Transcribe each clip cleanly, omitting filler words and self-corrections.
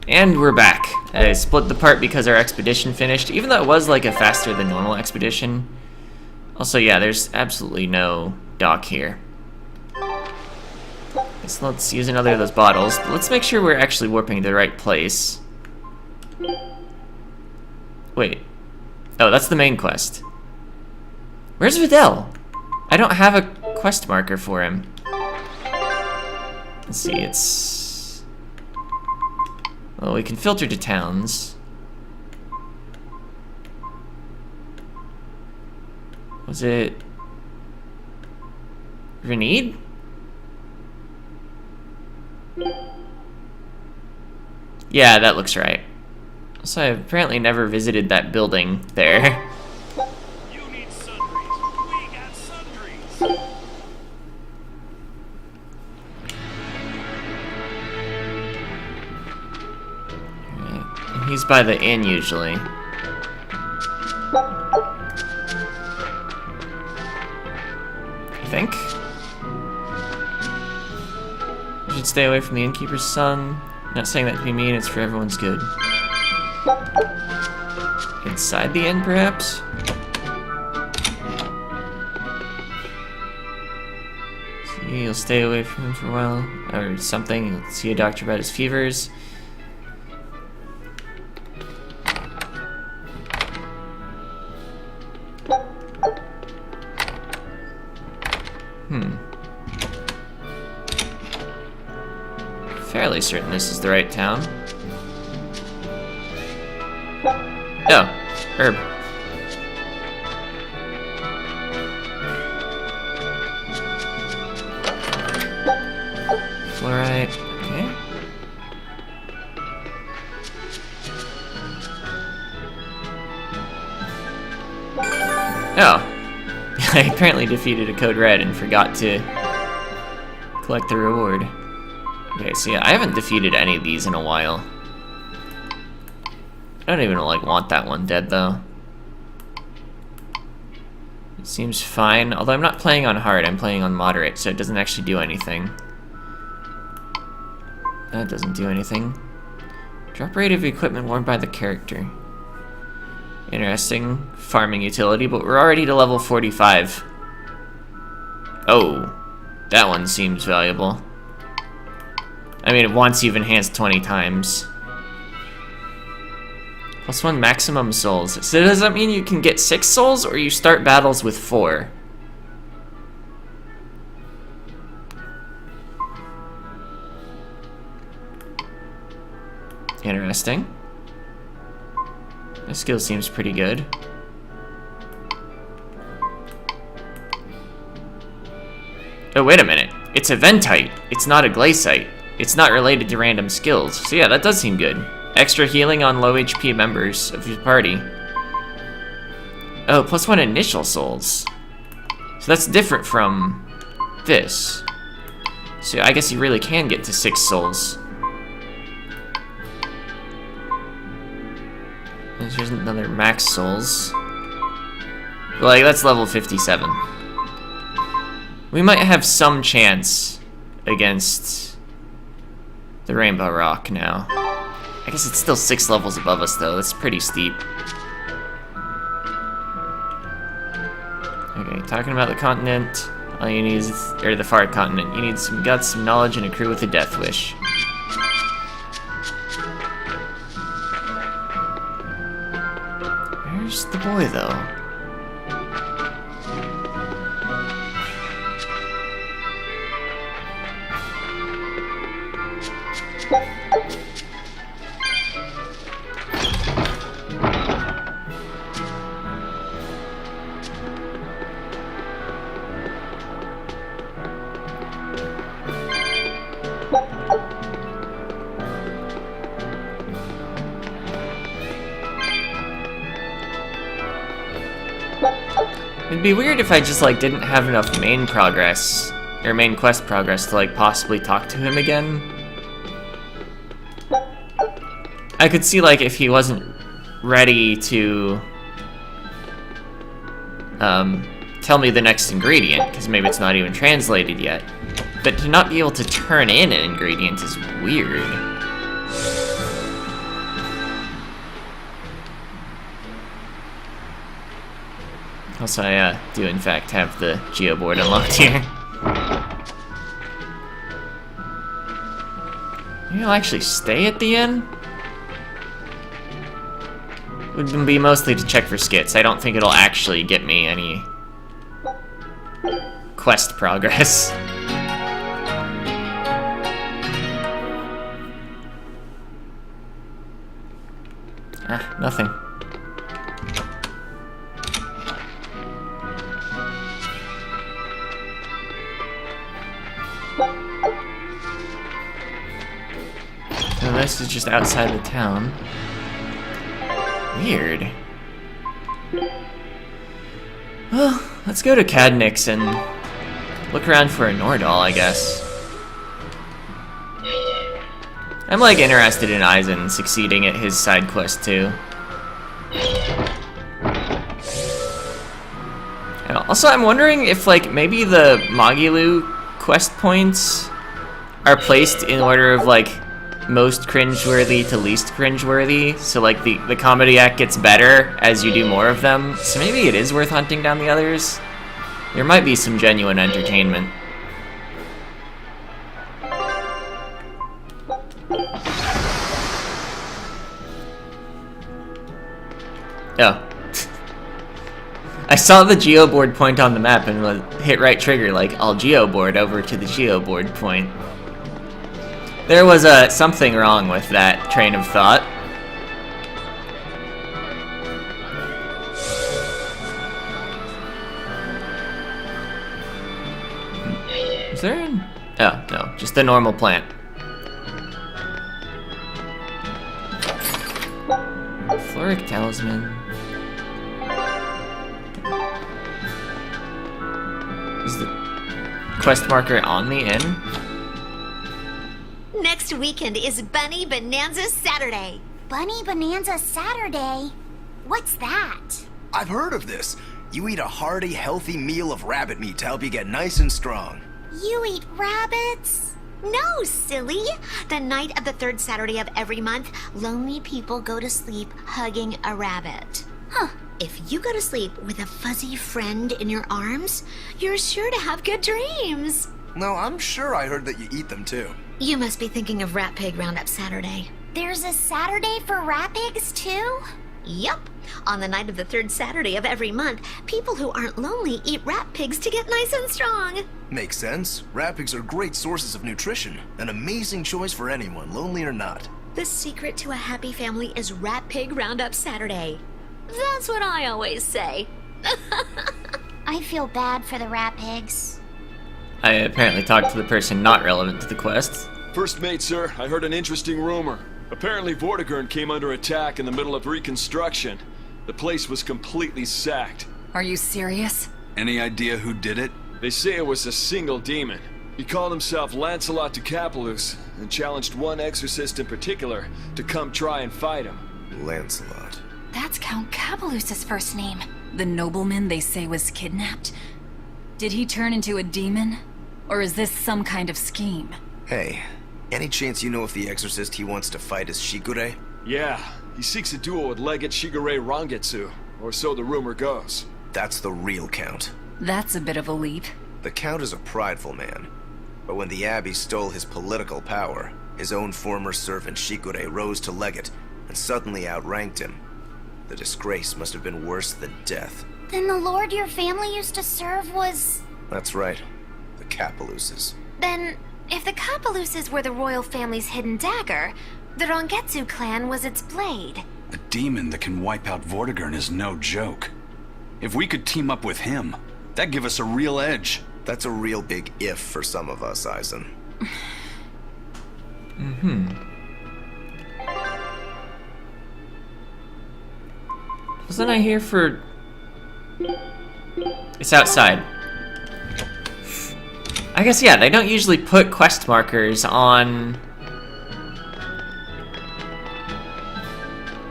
And we're back. I split the part because our expedition finished, even though it was like a faster than normal expedition. Also, yeah, there's absolutely no dock here. So let's use another of those bottles, but let's make sure we're actually warping to the right place. Wait. Oh, that's the main quest. Where's Videl? I don't have a quest marker for him. Let's see, it's... Well, we can filter to towns. Was it... Renede? Yeah, that looks right. So I've apparently never visited that building there. You need sundries. We got sundries. Right. He's by the inn usually. I think. You should stay away from the innkeeper's son. Not saying that to be mean, it's for everyone's good. Inside the inn, perhaps? See, you'll stay away from him for a while, or something. You'll see a doctor about his fevers. Fairly certain this is the right town. Oh, herb. Fluorite, okay. Oh. I apparently defeated a code red and forgot to collect the reward. Okay, so yeah, I haven't defeated any of these in a while. I don't even, like, want that one dead, though. It seems fine, although I'm not playing on hard, I'm playing on moderate, so it doesn't actually do anything. That doesn't do anything. Drop rate of equipment worn by the character. Interesting farming utility, but we're already to level 45. Oh, that one seems valuable. I mean, once you've enhanced 20 times. +1 maximum souls. So does that mean you can get 6 souls, or you start battles with 4? Interesting. My skill seems pretty good. Oh, wait a minute. It's a Ventite. It's not a Glaciite. It's not related to random skills. So yeah, that does seem good. Extra healing on low HP members of your party. Oh, +1 initial souls. So that's different from this. So I guess you really can get to 6 souls. And here's another max souls. Like, that's level 57. We might have some chance against the Rainbow Rock now. I guess it's still 6 levels above us, though. That's pretty steep. Okay, talking about the continent. All you need is, or the far continent. You need some guts, some knowledge, and a crew with a death wish. Where's the boy, though? It'd be weird if I just, like, didn't have enough main progress, or main quest progress to, like, possibly talk to him again. I could see, like, if he wasn't ready to, tell me the next ingredient, because maybe it's not even translated yet. But to not be able to turn in an ingredient is weird. Also, I do in fact have the geoboard unlocked here. Maybe I'll actually stay at the inn? Would be mostly to check for skits. I don't think it'll actually get me any quest progress. Ah, nothing. So this is just outside the town. Weird. Well, let's go to Cadnix and look around for a Nordahl, I guess. I'm like interested in Eisen succeeding at his side quest too. And also, I'm wondering if like maybe the Magilu quest points are placed in order of like most cringeworthy to least cringeworthy, so like the comedy act gets better as you do more of them, so maybe it is worth hunting down the others. There might be some genuine entertainment. Oh. I saw the geoboard point on the map and hit right trigger like, I'll geoboard over to the geoboard point. There was something wrong with that train of thought. Is there an... Oh, no, just a normal plant. Floric Talisman. Is the quest marker on the inn? Next weekend is Bunny Bonanza Saturday. Bunny Bonanza Saturday? What's that? I've heard of this. You eat a hearty, healthy meal of rabbit meat to help you get nice and strong. You eat rabbits? No, silly. The night of the third Saturday of every month, lonely people go to sleep hugging a rabbit. Huh. If you go to sleep with a fuzzy friend in your arms, you're sure to have good dreams. No, I'm sure I heard that you eat them too. You must be thinking of Rat Pig Roundup Saturday. There's a Saturday for rat pigs too? Yup. On the night of the third Saturday of every month, people who aren't lonely eat rat pigs to get nice and strong. Makes sense. Rat pigs are great sources of nutrition. An amazing choice for anyone, lonely or not. The secret to a happy family is Rat Pig Roundup Saturday. That's what I always say. I feel bad for the rat pigs. I apparently talked to the person not relevant to the quest. First mate, sir, I heard an interesting rumor. Apparently Vortigern came under attack in the middle of reconstruction. The place was completely sacked. Are you serious? Any idea who did it? They say it was a single demon. He called himself Lancelot de Capelus and challenged one exorcist in particular to come try and fight him. Lancelot. That's Count Capelus's first name. The nobleman they say was kidnapped. Did he turn into a demon? Or is this some kind of scheme? Hey, any chance you know if the exorcist he wants to fight is Shigure? Yeah, he seeks a duel with Legate Shigure Rangetsu, or so the rumor goes. That's the real Count. That's a bit of a leap. The Count is a prideful man. But when the Abbey stole his political power, his own former servant Shigure rose to Legate and suddenly outranked him. The disgrace must have been worse than death. Then the lord your family used to serve was... That's right. The Capeluses. Then, if the Capeluses were the royal family's hidden dagger, the Rangetsu clan was its blade. A demon that can wipe out Vortigern is no joke. If we could team up with him, that'd give us a real edge. That's a real big if for some of us, Eisen. Wasn't I here for... It's outside. I guess, yeah, they don't usually put quest markers on...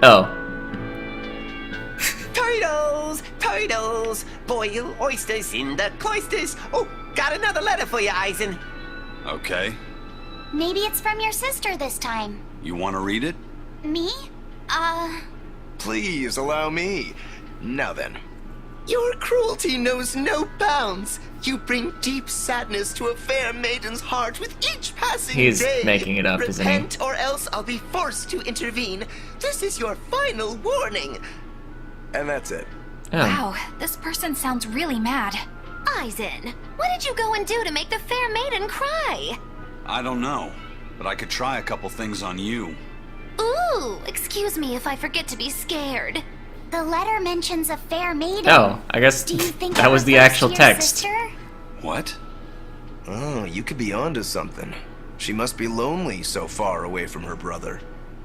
Oh. Turtles! Boil oysters in the cloisters! Oh, got another letter for you, Eisen. Okay. Maybe it's from your sister this time. You want to read it? Me? Please allow me. Now then. Your cruelty knows no bounds. You bring deep sadness to a fair maiden's heart with each passing He's day. making it up, isn't he? Repent, or else I'll be forced to intervene. This is your final warning. And that's it. Oh. Wow, this person sounds really mad. Eisen, what did you go and do to make the fair maiden cry? I don't know, but I could try a couple things on you. Ooh, excuse me if I forget to be scared. The letter mentions a fair maiden. Oh, I guess Do you think that it was the refers actual to your text. sister? What? Oh, you could be onto something. She must be lonely so far away from her brother.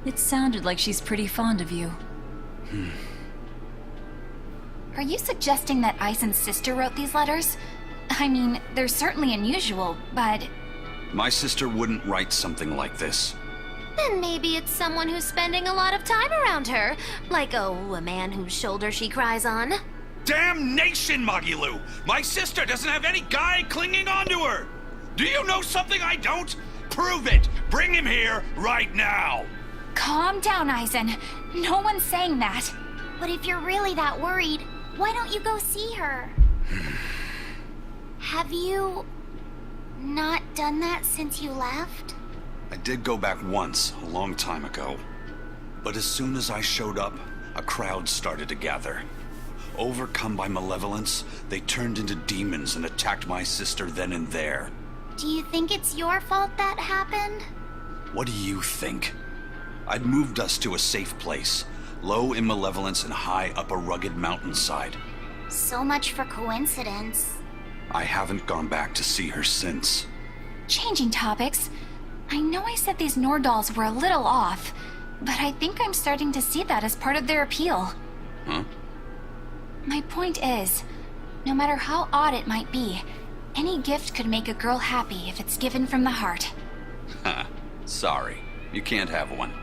It sounded like she's pretty fond of you. Are you suggesting that Eisen's sister wrote these letters? I mean, they're certainly unusual, but My sister wouldn't write something like this. then maybe it's someone who's spending a lot of time around her. Like, oh, a man whose shoulder she cries on. Damnation, Magilu! My sister doesn't have any guy clinging onto her! Do you know something I don't? Prove it! Bring him here right now! Calm down, Eisen. No one's saying that. But if you're really that worried, why don't you go see her? Have you not done that since you left? I did go back once, a long time ago. But as soon as I showed up, a crowd started to gather. Overcome by malevolence, they turned into demons and attacked my sister then and there. Do you think it's your fault that happened? What do you think? I'd moved us to a safe place, low in malevolence and high up a rugged mountainside. So much for coincidence. I haven't gone back to see her since. Changing topics. I know I said these Nordals were a little off, but I think I'm starting to see that as part of their appeal. Huh? My point is, no matter how odd it might be, any gift could make a girl happy if it's given from the heart. Ha. Sorry, you can't have one.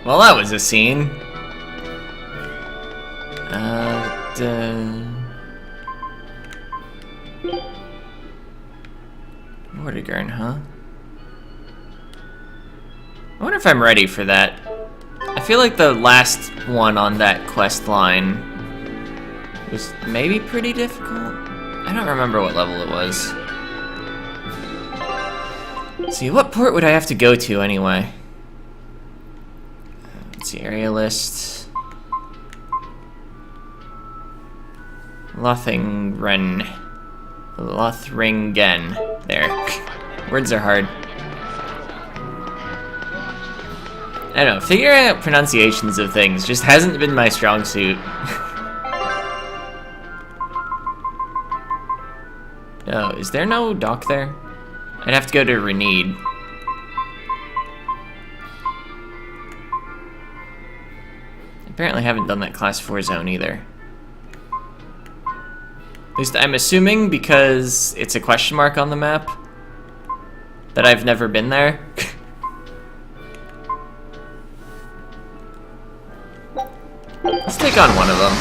Well, that was a scene. Vortigern, huh? I wonder if I'm ready for that. I feel like the last one on that quest line was maybe pretty difficult. I don't remember what level it was. Let's see, what port would I have to go to anyway? Let's see, area list. Lothringen. There. Words are hard. I don't know, figuring out pronunciations of things just hasn't been my strong suit. Oh, is there no dock there? I'd have to go to Renede. Apparently haven't done that class 4 zone either. At least I'm assuming because it's a question mark on the map that I've never been there. Let's take on one of them.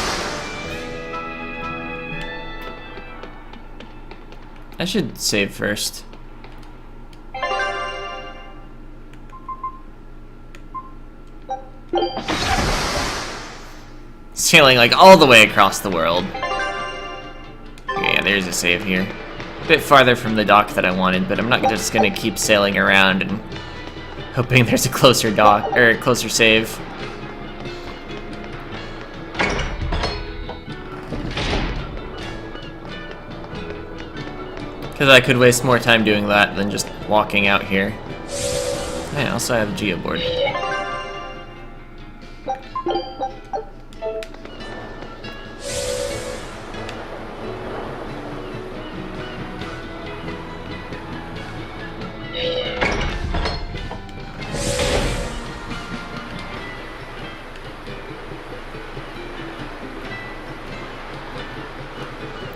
I should save first. Sailing like all the way across the world. Okay, yeah, there's a save here. A bit farther from the dock that I wanted, but I'm not just gonna keep sailing around and hoping there's a closer dock or a closer save. Because I could waste more time doing that than just walking out here. I also have a geoboard.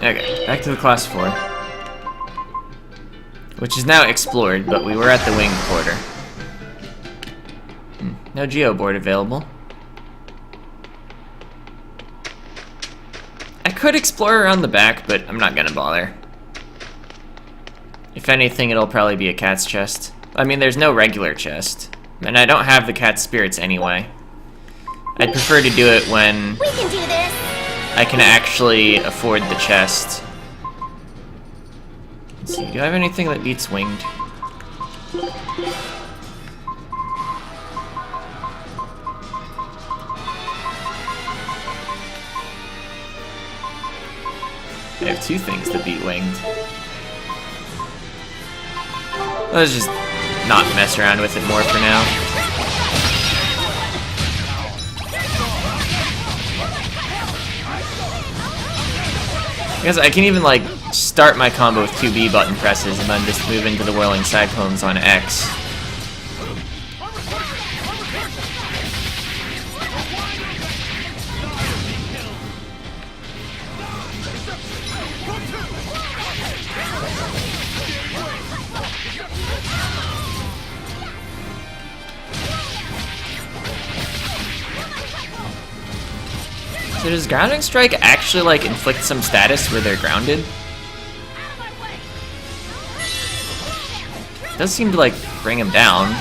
Okay, back to the class 4. Which is now explored, but we were at the wing quarter. No geoboard available. I could explore around the back, but I'm not gonna bother. If anything, it'll probably be a cat's chest. I mean, there's no regular chest. And I don't have the cat's spirits anyway. I'd prefer to do it when We can do this. I can actually afford the chest. Let's see, do I have anything that beats winged? I have two things that beat winged. Let's just not mess around with it more for now. I guess I can even like start my combo with 2 B button presses and then just move into the whirling cyclones on X. So does Grounding Strike actually, like, inflict some status where they're grounded? It does seem to, like, bring them down.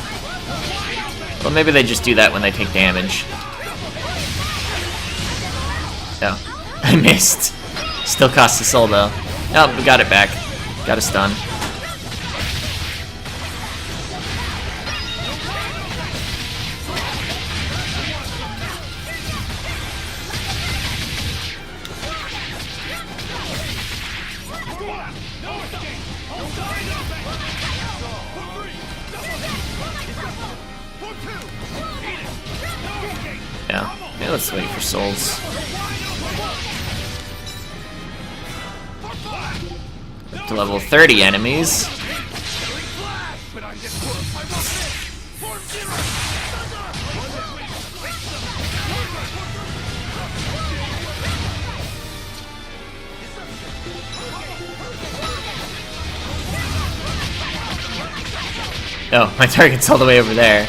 Well, maybe they just do that when they take damage. Oh, I missed. Still costs a soul, though. Oh, we got it back. Got a stun. Yeah, maybe let's wait for souls. Up to level 30 enemies. Oh, my target's all the way over there.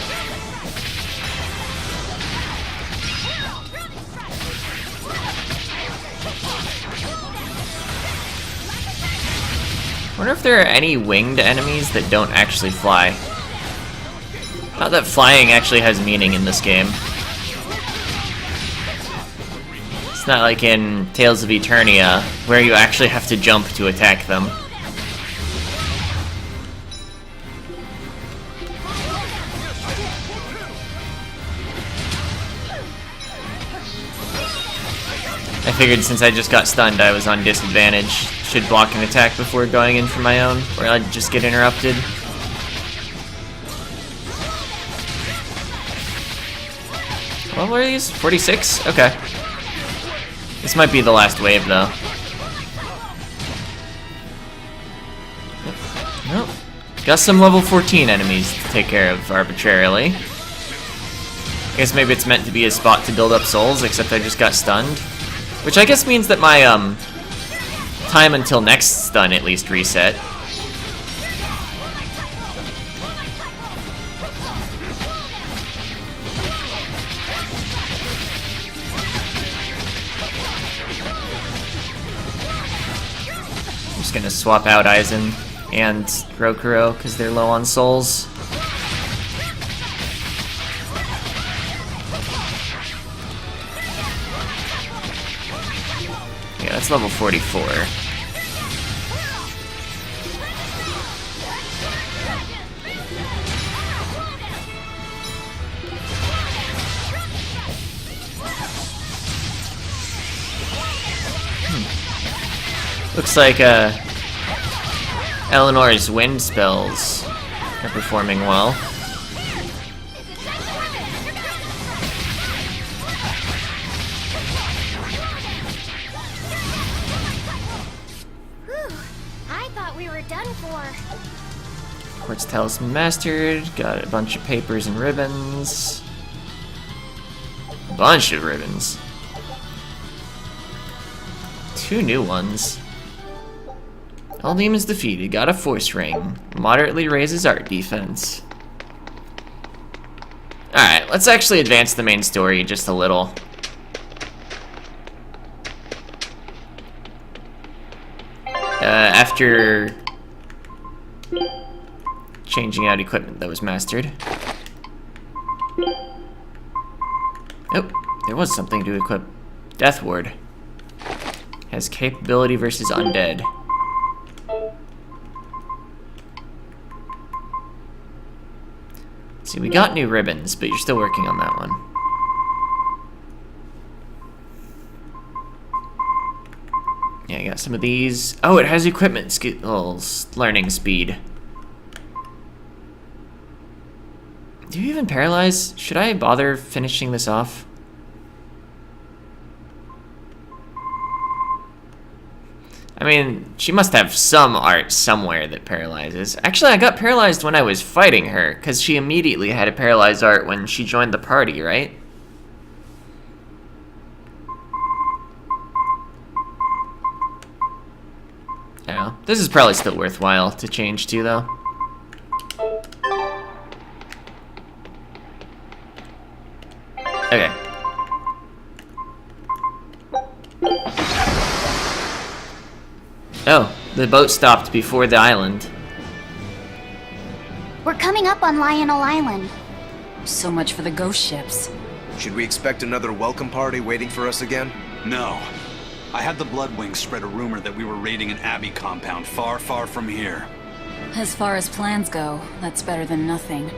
I wonder if there are any winged enemies that don't actually fly. Not that flying actually has meaning in this game. It's not like in Tales of Eternia, where you actually have to jump to attack them. I figured since I just got stunned, I was on disadvantage. Should block an attack before going in for my own, or I'd just get interrupted. What were these? 46? Okay. This might be the last wave, though. Nope. Got some level 14 enemies to take care of arbitrarily. I guess maybe it's meant to be a spot to build up souls, except I just got stunned. Which I guess means that my, time until next stun at least reset. I'm just gonna swap out Aizen and Rokuro because they're low on souls. Yeah, that's level 44. Looks like Eleanor's wind spells are performing well. Quartz Talisman mastered, got a bunch of papers and ribbons. Bunch of ribbons. 2 new ones. All demons defeated, got a force ring. Moderately raises art defense. Alright, let's actually advance the main story just a little. After changing out equipment that was mastered. Oh, There was something to equip. Death Ward. Has capability versus undead. See, we got new ribbons, but you're still working on that one. Yeah, I got some of these. Oh, it has equipment skills, learning speed. Do you even paralyze? Should I bother finishing this off? I mean, she must have some art somewhere that paralyzes. Actually, I got paralyzed when I was fighting her, because she immediately had a paralyzed art when she joined the party, right? I don't know. This is probably still worthwhile to change to, though. Okay. Oh, the boat stopped before the island. We're coming up on Lionel Island. So much for the ghost ships. Should we expect another welcome party waiting for us again? No. I had the Bloodwings spread a rumor that we were raiding an Abbey compound far, far from here. As far as plans go, that's better than nothing.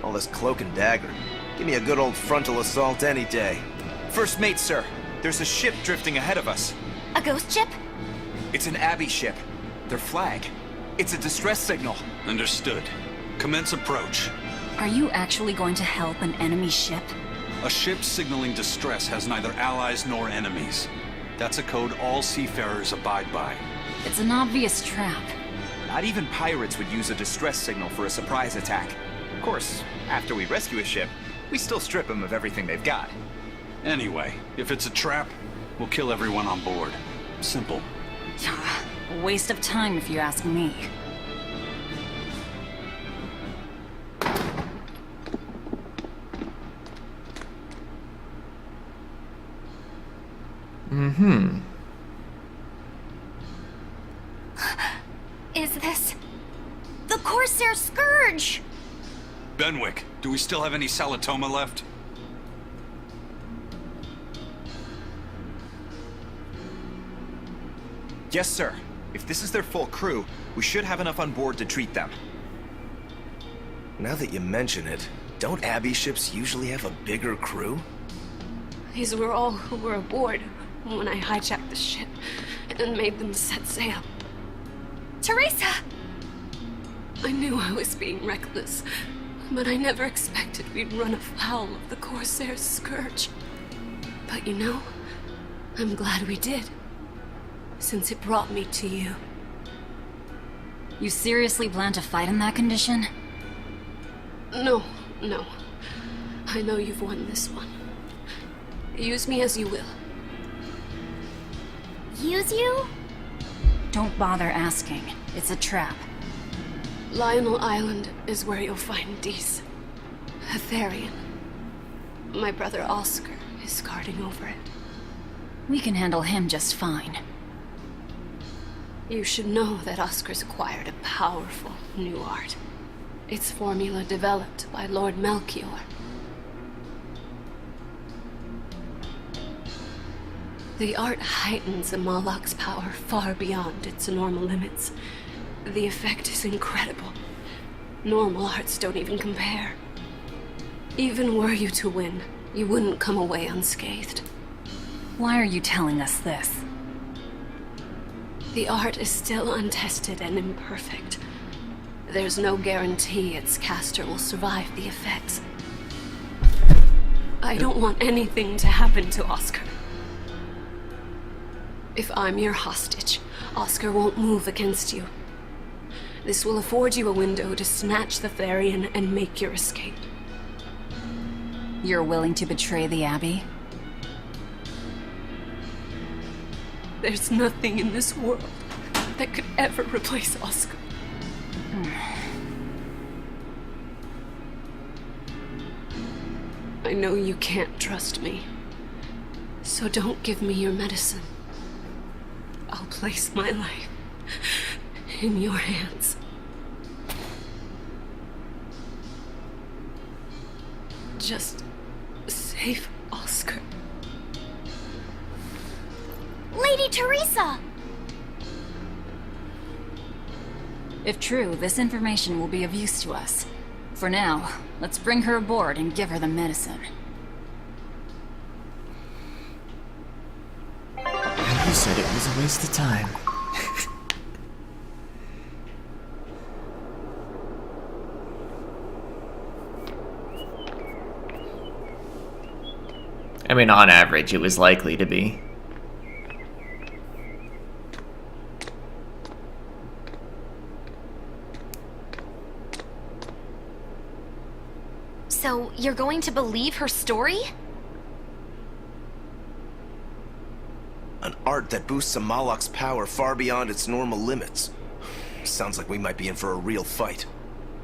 All this cloak and dagger. Give me a good old frontal assault any day. First mate, sir. There's a ship drifting ahead of us. A ghost ship? It's an Abbey ship. Their flag. It's a distress signal. Understood. Commence approach. Are you actually going to help an enemy ship? A ship signaling distress has neither allies nor enemies. That's a code all seafarers abide by. It's an obvious trap. Not even pirates would use a distress signal for a surprise attack. Of course, after we rescue a ship, we still strip them of everything they've got. Anyway, if it's a trap, we'll kill everyone on board. Simple. A waste of time if you ask me. Is this the Corsair Scourge? Benwick, do we still have any Salatoma left? Yes, sir. If this is their full crew, we should have enough on board to treat them. Now that you mention it, don't Abbey ships usually have a bigger crew? These were all who were aboard when I hijacked the ship and made them set sail. Teresa! I knew I was being reckless, but I never expected we'd run afoul of the Corsair's Scourge. But you know, I'm glad we did, since it brought me to you. You seriously plan to fight in that condition? No. I know you've won this one. Use me as you will. Use you? Don't bother asking. It's a trap. Lionel Island is where you'll find Dees. Aetherian. My brother Oscar is guarding over it. We can handle him just fine. You should know that Oscar's acquired a powerful new art. Its formula developed by Lord Melchior. The art heightens a Moloch's power far beyond its normal limits. The effect is incredible. Normal arts don't even compare. Even were you to win, you wouldn't come away unscathed. Why are you telling us this? The art is still untested and imperfect. There's no guarantee its caster will survive the effects. I don't want anything to happen to Oscar. If I'm your hostage, Oscar won't move against you. This will afford you a window to snatch the Therian and make your escape. You're willing to betray the Abbey? There's nothing in this world that could ever replace Oscar. I know you can't trust me, so don't give me your medicine. I'll place my life in your hands. Just save Oscar. Lady Teresa! If true, this information will be of use to us. For now, let's bring her aboard and give her the medicine. You said it was a waste of time. I mean, on average, it was likely to be. So, you're going to believe her story? An art that boosts a Moloch's power far beyond its normal limits. Sounds like we might be in for a real fight.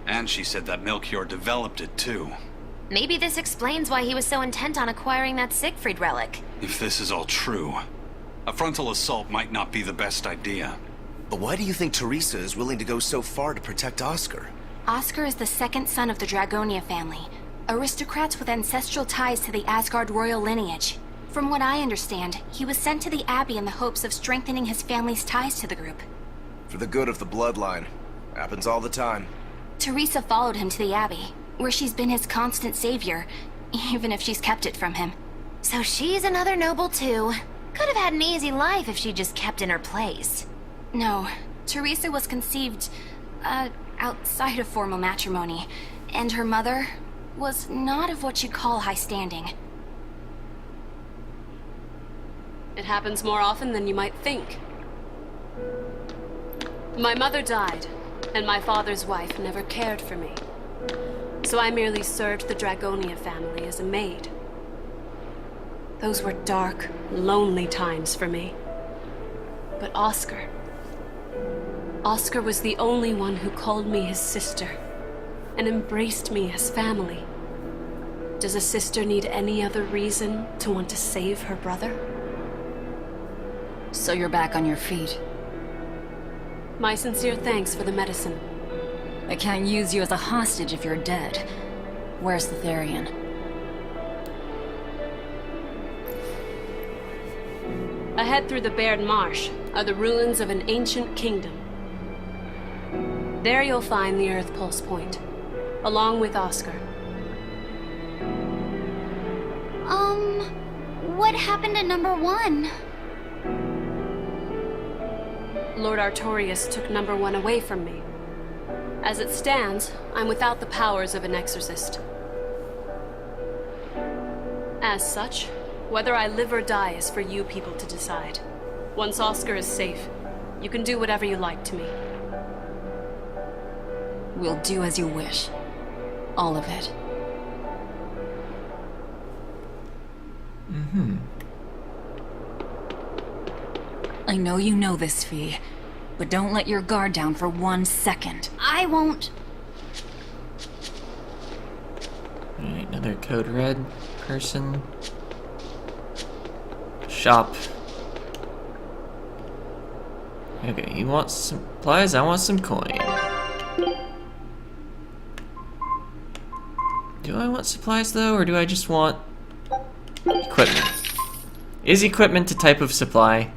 And she said that Melchior developed it too. Maybe this explains why he was so intent on acquiring that Siegfried relic. If this is all true, a frontal assault might not be the best idea. But why do you think Teresa is willing to go so far to protect Oscar? Oscar is the second son of the Dragonia family, aristocrats with ancestral ties to the Asgard royal lineage. From what I understand, he was sent to the Abbey in the hopes of strengthening his family's ties to the group. For the good of the bloodline. Happens all the time. Teresa followed him to the Abbey, where she's been his constant savior, even if she's kept it from him. So she's another noble too. Could have had an easy life if she just kept in her place. No, Teresa was conceived, outside of formal matrimony, and her mother was not of what you'd call high standing. It happens more often than you might think. My mother died, and my father's wife never cared for me. So I merely served the Dragonia family as a maid. Those were dark, lonely times for me. But Oscar was the only one who called me his sister and embraced me as family. Does a sister need any other reason to want to save her brother? So you're back on your feet. My sincere thanks for the medicine. I can't use you as a hostage if you're dead. Where's the Therian? Ahead through the Baird Marsh are the ruins of an ancient kingdom. There you'll find the Earth Pulse Point, along with Oscar. What happened to number 1? Lord Artorius took number 1 away from me. As it stands, I'm without the powers of an exorcist. As such, whether I live or die is for you people to decide. Once Oscar is safe, you can do whatever you like to me. We'll do as you wish. All of it. I know you know this, Fee, but don't let your guard down for 1 second. I won't. Alright, another code red person. Shop. Okay, you want supplies? I want some coin. Do I want supplies though, or do I just want equipment? Is equipment a type of supply?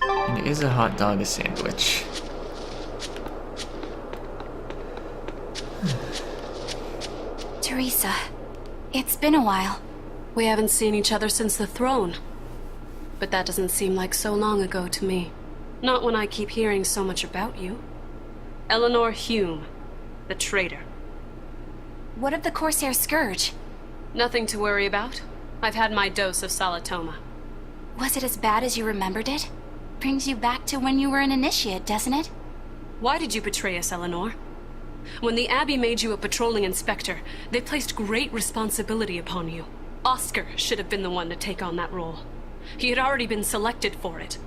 And is a hot dog a sandwich? Teresa, it's been a while. We haven't seen each other since the throne. But that doesn't seem like so long ago to me. Not when I keep hearing so much about you. Eleanor Hume, the traitor. What of the Corsair Scourge? Nothing to worry about. I've had my dose of Salatoma. Was it as bad as you remembered it? Brings you back to when you were an initiate, doesn't it? Why did you betray us, Eleanor? When the Abbey made you a patrolling inspector, they placed great responsibility upon you. Oscar should have been the one to take on that role. He had already been selected for it.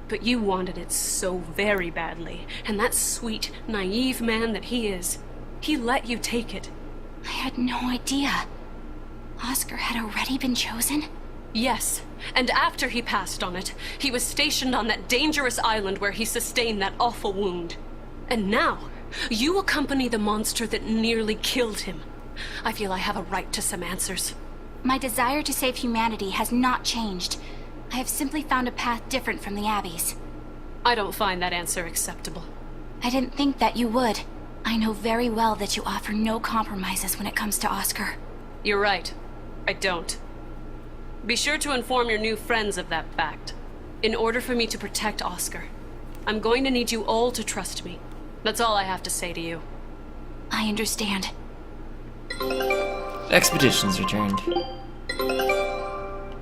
But you wanted it so very badly, and that sweet, naive man that he is, he let you take it. I had no idea. Oscar had already been chosen? Yes, And after he passed on it, he was stationed on that dangerous island where he sustained that awful wound. And now, you accompany the monster that nearly killed him. I feel I have a right to some answers. My desire to save humanity has not changed. I have simply found a path different from the Abbey's. I don't find that answer acceptable. I didn't think that you would. I know very well that you offer no compromises when it comes to Oscar. You're right. I don't. Be sure to inform your new friends of that fact. In order for me to protect Oscar, I'm going to need you all to trust me. That's all I have to say to you. I understand. Expedition's returned.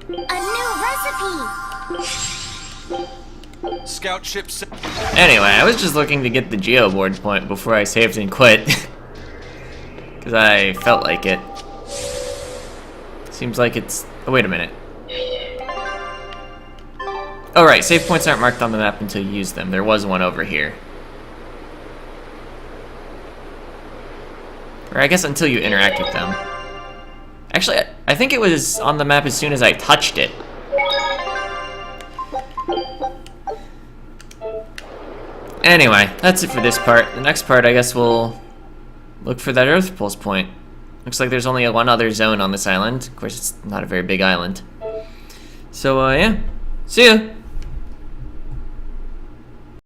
A new recipe! Scout ship. Anyway, I was just looking to get the geoboard point before I saved and quit. Because I felt like it. Seems like it's... Oh, wait a minute. Oh, right. Save points aren't marked on the map until you use them. There was one over here. Or I guess until you interact with them. Actually, I think it was on the map as soon as I touched it. Anyway, that's it for this part. The next part, I guess we'll look for that Earth Pulse point. Looks like there's only one other zone on this island. Of course, it's not a very big island. So, yeah. See ya!